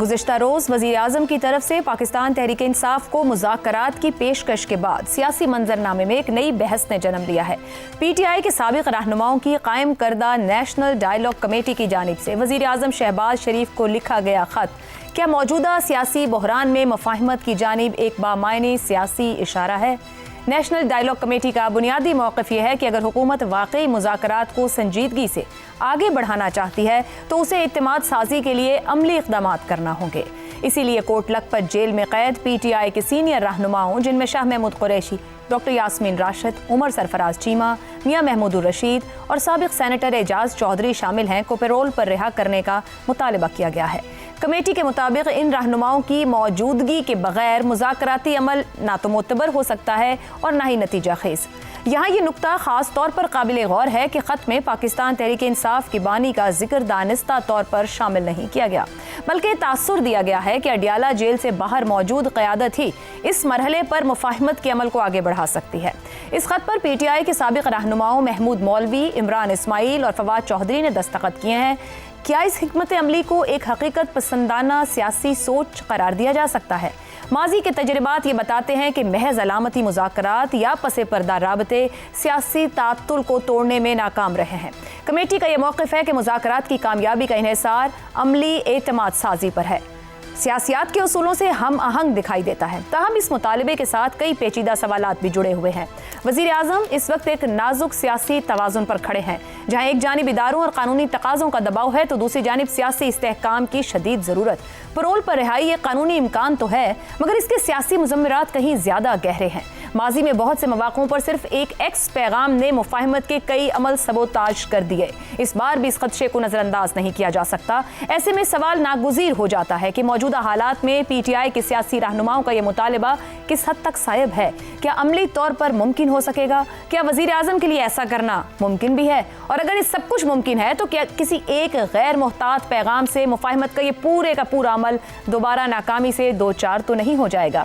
गुज़िश्ता रोज़ वज़ीर आज़म की तरफ से पाकिस्तान तहरीक इंसाफ को मुज़ाकरात की पेशकश के बाद सियासी मंजरनामे में एक नई बहस ने जन्म लिया है। PTI के साबिक़ रहनुमाओं की कायम करदा नेशनल डायलॉग कमेटी की जानिब से वज़ीर आज़म शहबाज शरीफ को लिखा गया ख़त क्या मौजूदा सियासी बहरान में मुफ़ाहिमत की जानिब एक बामायने सियासी इशारा है? नेशनल डायलॉग कमेटी का बुनियादी मौक़िफ़ यह है कि अगर हुकूमत वाकई मुज़ाकरात को संजीदगी से आगे बढ़ाना चाहती है तो उसे इत्तेमाद साजी के लिए अमली इक़दाम करना होंगे। इसीलिए कोट लखपत जेल में कैद PTI के सीनियर रहनुमाओं, जिनमें शाह महमूद कुरैशी, डॉक्टर यास्मीन राशिद, उमर सरफराज चीमा, मियां महमूदुर रशीद और साबिक़ सेनेटर एजाज चौधरी शामिल हैं को पैरोल पर रिहा करने का मुतालबा किया गया है। कमेटी के मुताबिक इन रहनुमाओं की मौजूदगी के बगैर मुज़ाकराती अमल ना तो मोतबर हो सकता है और ना ही नतीजा खेज। यहाँ ये नुक्ता ख़ास तौर पर काबिल गौर है कि ख़त में पाकिस्तान तहरीक इंसाफ की बानी का जिक्र दानिस्ता तौर पर शामिल नहीं किया गया, बल्कि तासुर दिया गया है कि अडियाला जेल से बाहर मौजूद क़यादत ही इस मरहले पर मुफ़ाहिमत के अमल को आगे बढ़ा सकती है। इस ख़त पर PTI के साबिक़ रहनुमाओं महमूद मौलवी, इमरान इस्माइल और फवाद चौधरी ने दस्तखत किए हैं। क्या इस हिकमत अमली को एक हकीकत पसंदाना सियासी सोच करार दिया जा सकता है? माजी के तजर्बात ये बताते हैं कि महज अलामती मुज़ाकरात या पसे पर्दा राबते सियासी तातुल को तोड़ने में नाकाम रहे हैं। कमेटी का यह मौक़िफ़ है कि मुज़ाकरात की कामयाबी का इन्हिसार अमली एतमाद साजी पर है। सियासियात के उसूलों से हम आहंग दिखाई देता है, ताहम इस मुतालबे के साथ कई पेचीदा सवालात भी जुड़े हुए हैं। वज़ीर आज़म इस वक्त एक नाजुक सियासी तवाज़ुन पर खड़े हैं, जहाँ एक जानिब इदारों और कानूनी तकाज़ों का दबाव है तो दूसरी जानिब सियासी इस्तेहकाम की शदीद ज़रूरत। पैरोल पर रिहाई एक कानूनी इम्कान तो है, मगर इसके सियासी मुज़म्मिरात कहीं ज़्यादा गहरे हैं। माजी में बहुत से मौक़ों पर सिर्फ एक एक्स पैगाम ने मुफ़ाहिमत के कई अमल सबोताज कर दिए। इस बार भी इस खदशे को नज़रअंदाज नहीं किया जा सकता। ऐसे में सवाल नागुज़ीर हो जाता है कि मौजूदा हालात में PTI के सियासी रहनुमाओं का यह मुतालबा किस हद तक सायब है? क्या अमली तौर पर मुमकिन हो सकेगा? क्या वज़ीर आज़म के लिए ऐसा करना मुमकिन भी है? और अगर ये सब कुछ मुमकिन है तो क्या किसी एक गैर मोहतात पैगाम से मुफ़ाहिमत का ये पूरे का पूरा अमल दोबारा नाकामी से दो चार तो नहीं हो जाएगा?